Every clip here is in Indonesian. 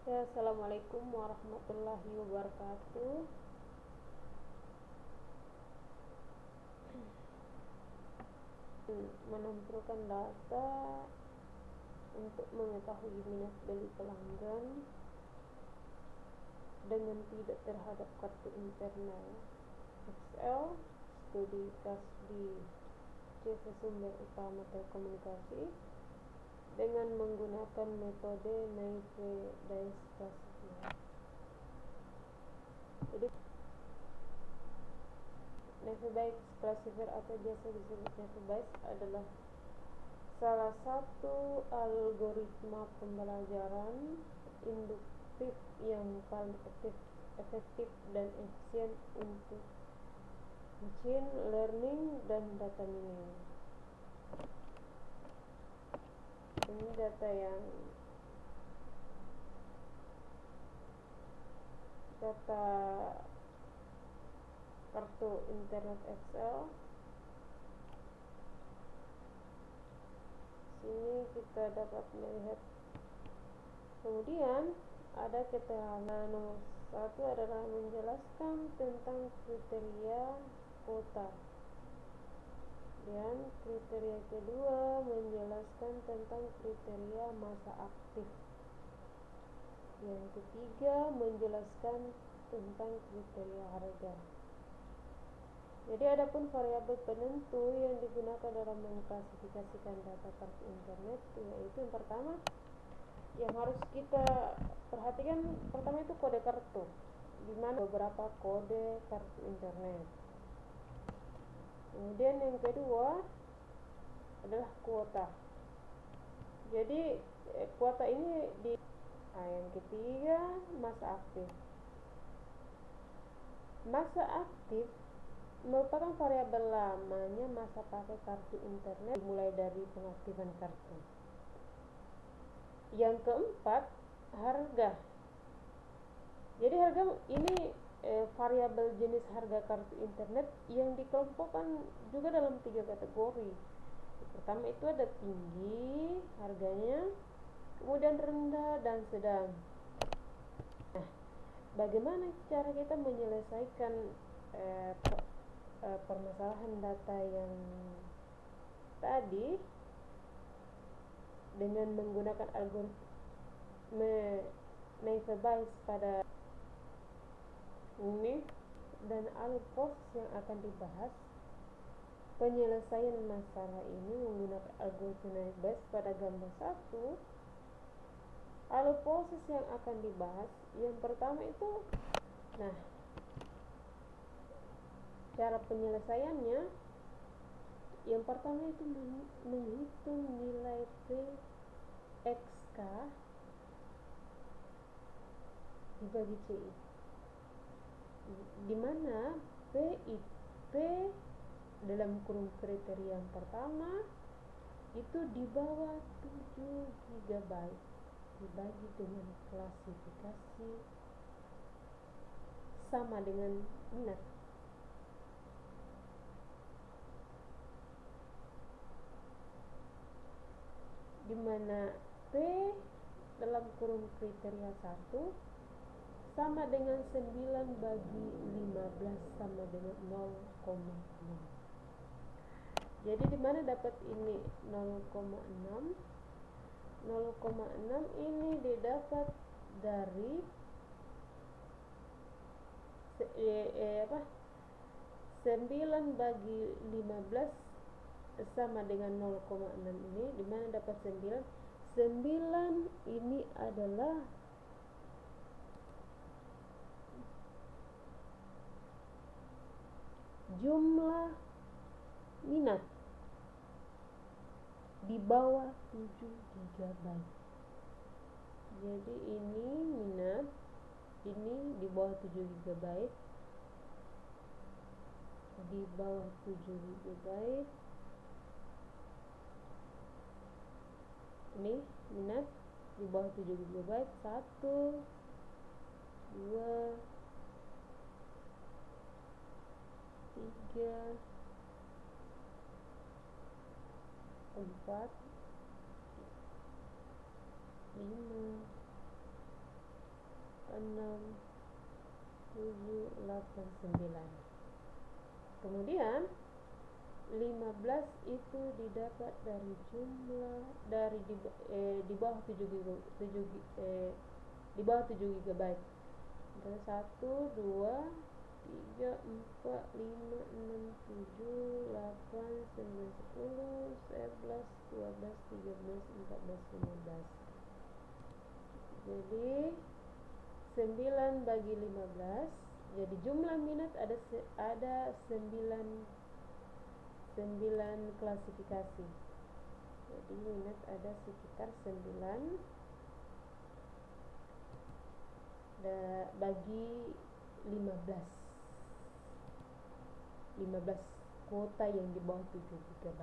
Ya, assalamualaikum warahmatullahi wabarakatuh. Menentukan data untuk mengetahui minat beli pelanggan dengan tidak terhadap kartu internal Excel, studi kas di CV sumber utama telekomunikasi dengan menggunakan metode Naive Bayes Classifier. Jadi Naive Bayes Classifier atau biasa disebut Naive Bayes adalah salah satu algoritma pembelajaran induktif yang paling efektif dan efisien untuk machine learning dan data mining. Ini data kartu internet Excel. Sini kita dapat melihat. Kemudian ada keterangan nomor 1 adalah menjelaskan tentang kriteria kota. Dan kriteria kedua menjelaskan tentang kriteria masa aktif. Yang ketiga menjelaskan tentang kriteria harga. Jadi adapun variabel penentu yang digunakan dalam mengklasifikasikan data kartu internet yaitu yang pertama yang harus kita perhatikan pertama itu kode kartu, di mana beberapa kode kartu internet. Kemudian yang kedua adalah kuota. Jadi kuota ini yang ketiga masa aktif. Masa aktif merupakan variabel lamanya masa pakai kartu internet dimulai dari pengaktifan kartu. Yang keempat, harga. Jadi harga ini variabel jenis harga kartu internet yang dikelompokkan juga dalam 3 kategori. Pertama itu ada tinggi harganya, kemudian rendah dan sedang. Nah, bagaimana cara kita menyelesaikan permasalahan data yang tadi dengan menggunakan algoritma Naive Bayes pada ini dan alur proses yang akan dibahas. Penyelesaian masalah ini menggunakan algoritma Naive Bayes pada gambar 1. Alur proses yang akan dibahas yang pertama itu, cara penyelesaiannya yang pertama itu menghitung nilai PXK dibagi CI, di mana P dalam kurung kriteria yang pertama itu di bawah 7 GB dibagi dengan klasifikasi sama dengan minat. Di mana P dalam kurung kriteria 1 sama dengan 9 bagi 15 sama dengan 0,6. Jadi di mana dapat ini 0,6? 0,6 ini didapat dari 9 bagi 15 sama dengan 0,6 ini, di mana dapat 9. 9 ini adalah jumlah minat di bawah 7 GB. Jadi ini minat, ini di bawah 7 GB, di bawah 7 GB. Ini minat di bawah 7 GB. 1, 2, 3, 4, 5, Kemudian 15 itu didapat dari jumlah dari di bawah 7 GB. Ada 1, 2, 3, 4, 5, 6, 7, 8, 9, 10, 11, 12, 13, 14, 15. Jadi 9 bagi 15, jadi jumlah minat ada 9 klasifikasi. Jadi minat ada sekitar 9 bagi 15 kuota yang di bawah 7 GB.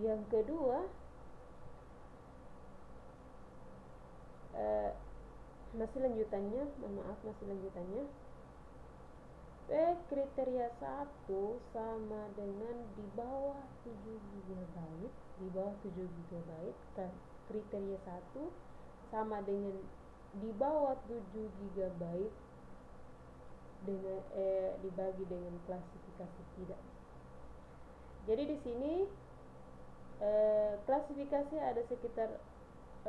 Yang kedua, masih lanjutannya, kriteria 1 sama dengan di bawah 7 GB. Kriteria 1 sama dengan di bawah 7 GB dengan dibagi dengan klasifikasi tidak. Jadi di sini klasifikasi ada sekitar 6,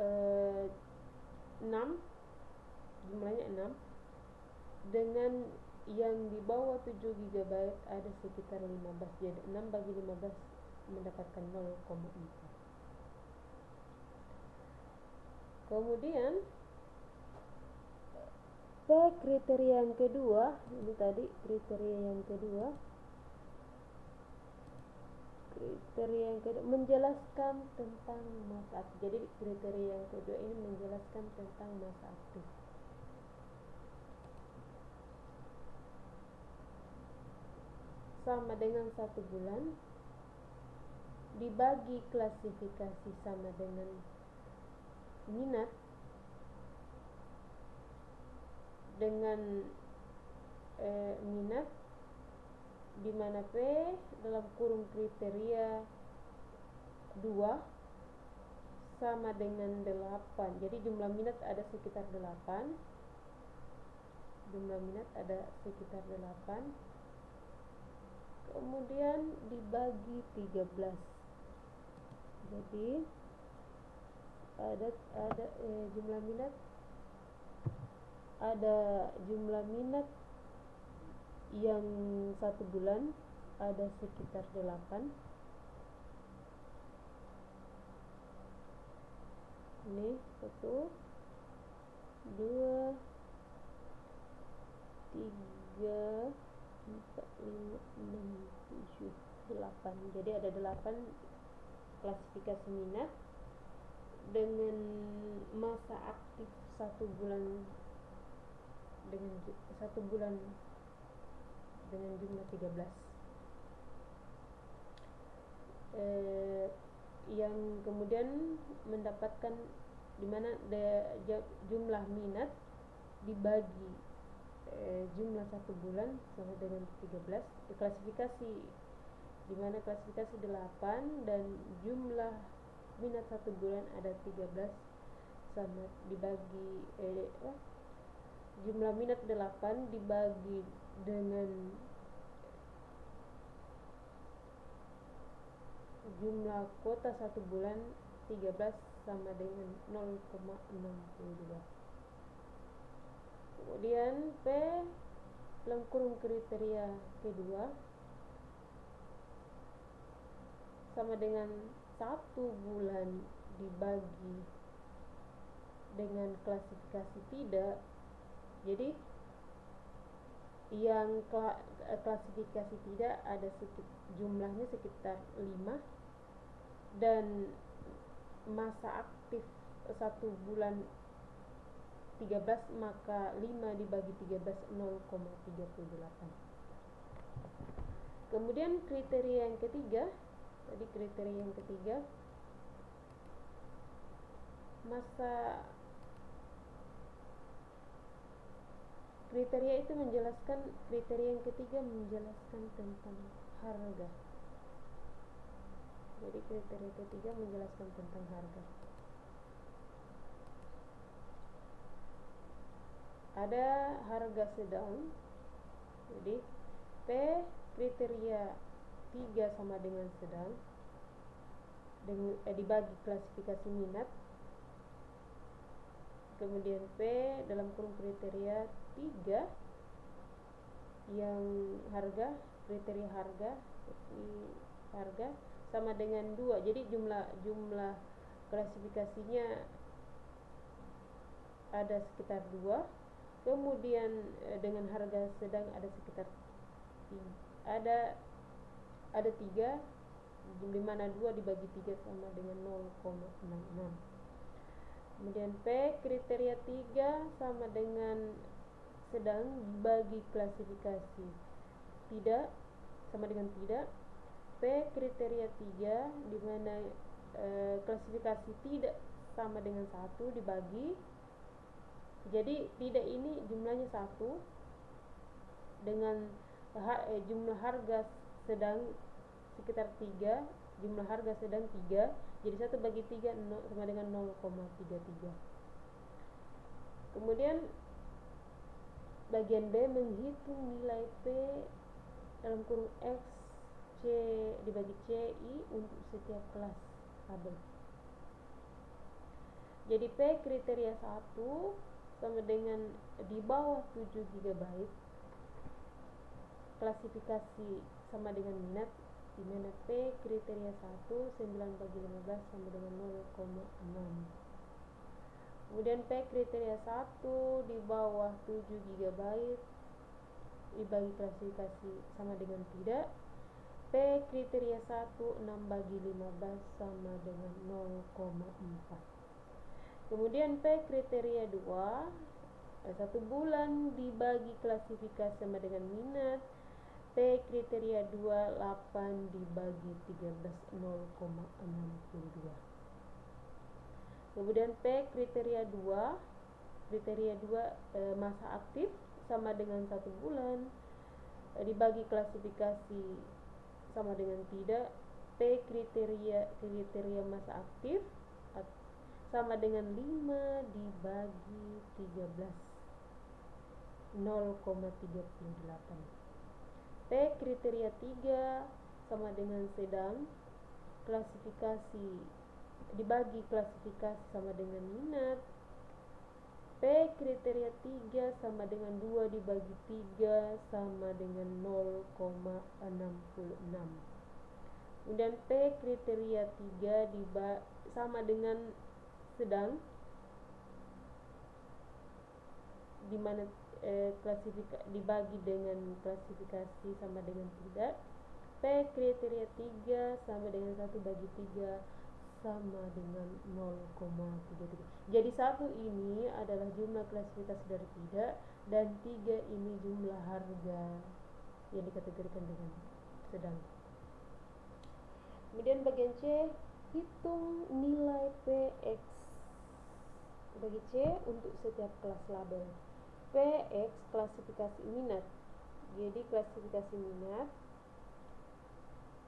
jumlahnya 6, dengan yang di bawah 7 GB ada sekitar 15. Jadi 6 bagi 15 mendapatkan 0,4. Kemudian kriteria yang kedua, ini tadi kriteria yang kedua menjelaskan tentang masa aktif. Jadi kriteria yang kedua ini menjelaskan tentang masa aktif. Sama dengan 1 bulan dibagi klasifikasi sama dengan minat dengan minat di mana P dalam kurung kriteria 2 sama dengan 8. Jadi jumlah minat ada sekitar 8. Kemudian dibagi 13. Jadi ada jumlah minat yang 1 bulan ada sekitar 8. Ini 1, 2, 3, 4, 5, 6, 7, 8. Jadi ada 8 klasifikasi minat dengan masa aktif 1 bulan dengan jumlah 13. Yang kemudian mendapatkan di mana jumlah minat dibagi jumlah 1 bulan sama dengan 13. Klasifikasi di mana klasifikasi 8 dan jumlah minat 1 bulan ada 13 sama dibagi jumlah minat 8 dibagi dengan jumlah kuota 1 bulan 13 sama dengan 0,62. Kemudian P dalam kurung kriteria kedua sama dengan 1 bulan dibagi dengan klasifikasi tidak. Jadi yang klasifikasi tidak ada jumlahnya sekitar 5 dan masa aktif 1 bulan 13, maka 5 dibagi 13 0,38. Kemudian kriteria yang ketiga, masa kriteria itu menjelaskan, kriteria yang ketiga menjelaskan tentang harga. Jadi kriteria ketiga menjelaskan tentang harga. Ada harga sedang. Jadi P kriteria 3 sama dengan sedang dibagi klasifikasi minat. Kemudian P dalam kurung kriteria 3 yang kriteria harga sama dengan 2. Jadi jumlah klasifikasinya ada sekitar 2. Kemudian dengan harga sedang ada sekitar ada 3, di mana 2 dibagi 3 sama dengan 0,66. Kemudian P kriteria 3 sama dengan sedang dibagi klasifikasi tidak sama dengan tidak. P kriteria 3 di mana klasifikasi tidak sama dengan 1 dibagi. Jadi tidak ini jumlahnya 1 dengan jumlah harga sedang sekitar 3, jumlah harga sedang 3, jadi 1 bagi 3 sama dengan 0,33. Kemudian bagian B menghitung nilai P dalam kurung X C dibagi CI untuk setiap kelas label. Jadi P kriteria 1 sama dengan di bawah 7 GB, klasifikasi sama dengan minat, di mana P kriteria 1 9 bagi 15 sama dengan 0,6. Kemudian P kriteria 1 di bawah 7 GB dibagi klasifikasi sama dengan tidak. P kriteria 1 6 bagi 15 sama dengan 0,4. Kemudian P kriteria 2 1 bulan dibagi klasifikasi sama dengan minat. P kriteria 2 8 dibagi 13 0,62. Kemudian P kriteria 2 masa aktif sama dengan 1 bulan dibagi klasifikasi sama dengan tidak. P kriteria masa aktif sama dengan 5 dibagi 13 0,38. P kriteria 3 sama dengan sedang, klasifikasi dibagi klasifikasi sama dengan minat. P kriteria 3 sama dengan 2 dibagi 3 sama dengan 0,66. Kemudian P kriteria 3 sama dengan sedang, di mana dibagi dengan klasifikasi sama dengan tidak. P kriteria 3 sama dengan 1 bagi 3 sama dengan 0,33. Jadi 1 ini adalah jumlah klasifikasi dari tidak, dan 3 ini jumlah harga yang dikategorikan dengan sedang. Kemudian bagian C, hitung nilai PX bagi C untuk setiap kelas label. PX klasifikasi minat. Jadi klasifikasi minat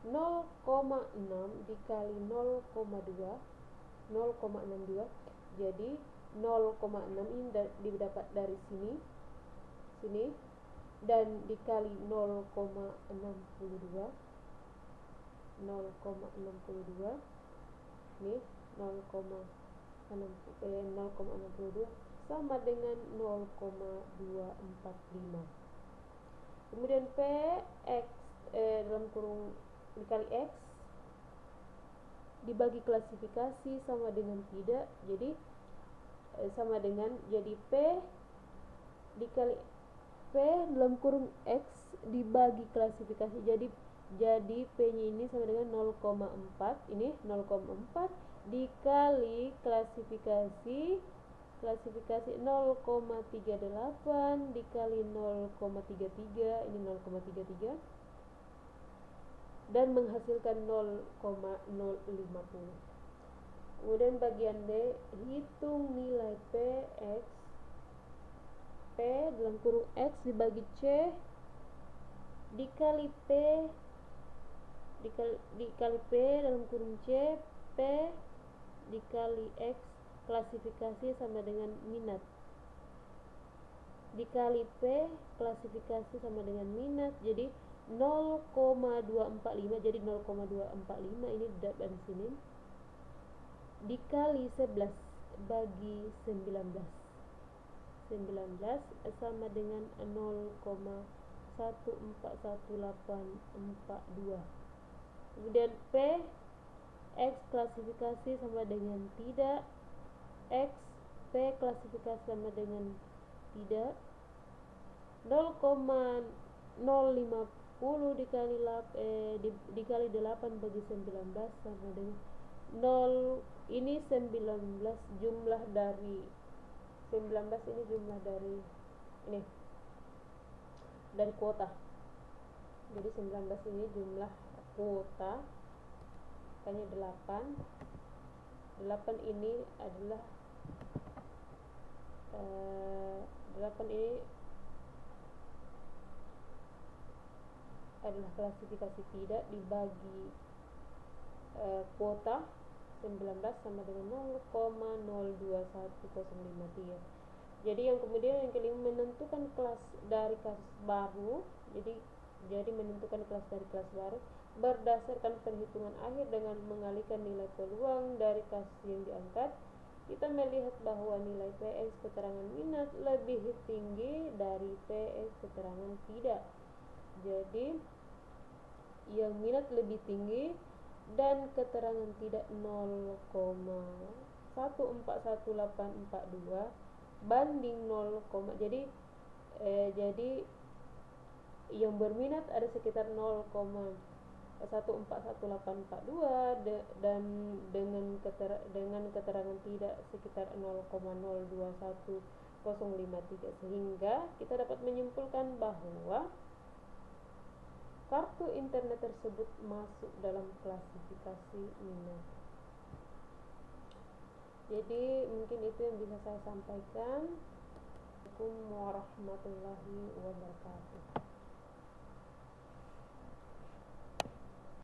0,6 dikali 0,2 0,62. Jadi 0,6 ini didapat dari sini dan dikali 0,62 ini 0,62 sama dengan 0,245. Kemudian PX dalam kurung dikali X dibagi klasifikasi sama dengan tidak. Jadi sama dengan, jadi P dikali P dalam kurung X dibagi klasifikasi, jadi P nya ini sama dengan 0,4, ini 0,4 dikali klasifikasi 0,38 dikali 0,33, ini 0,33, dan menghasilkan 0,050. Kemudian bagian D, hitung nilai PX P dalam kurung X dibagi C dikali P dikali P dalam kurung C, P dikali X klasifikasi sama dengan minat, dikali P klasifikasi sama dengan minat, jadi 0,245, jadi 0,245 ini dari sini, dikali 11 bagi 19 sama dengan 0,141842. Kemudian P X klasifikasi sama dengan tidak, X P klasifikasi sama dengan tidak, 0,050 dikali 8 bagi 19 sama dengan 0. Ini 19 jumlah dari 19 ini jumlah dari ini dari kuota. Jadi 19 ini jumlah kuota, makanya 8 ini adalah 8 ini adalah klasifikasi tidak dibagi kuota 19 sama dengan 0,021053. Jadi yang kemudian yang kelima, menentukan kelas dari kelas baru. Jadi menentukan kelas dari kelas baru berdasarkan perhitungan akhir dengan mengalihkan nilai peluang dari kasus yang diangkat. Kita melihat bahwa nilai PS keterangan minat lebih tinggi dari PS keterangan tidak. Jadi yang minat lebih tinggi dan keterangan tidak 0,141842 banding 0, jadi yang berminat ada sekitar 0,141842 dan dengan keterangan tidak sekitar 0,021053, sehingga kita dapat menyimpulkan bahwa kartu internet tersebut masuk dalam klasifikasi minat. Jadi mungkin itu yang bisa saya sampaikan. Assalamualaikum warahmatullahi wabarakatuh.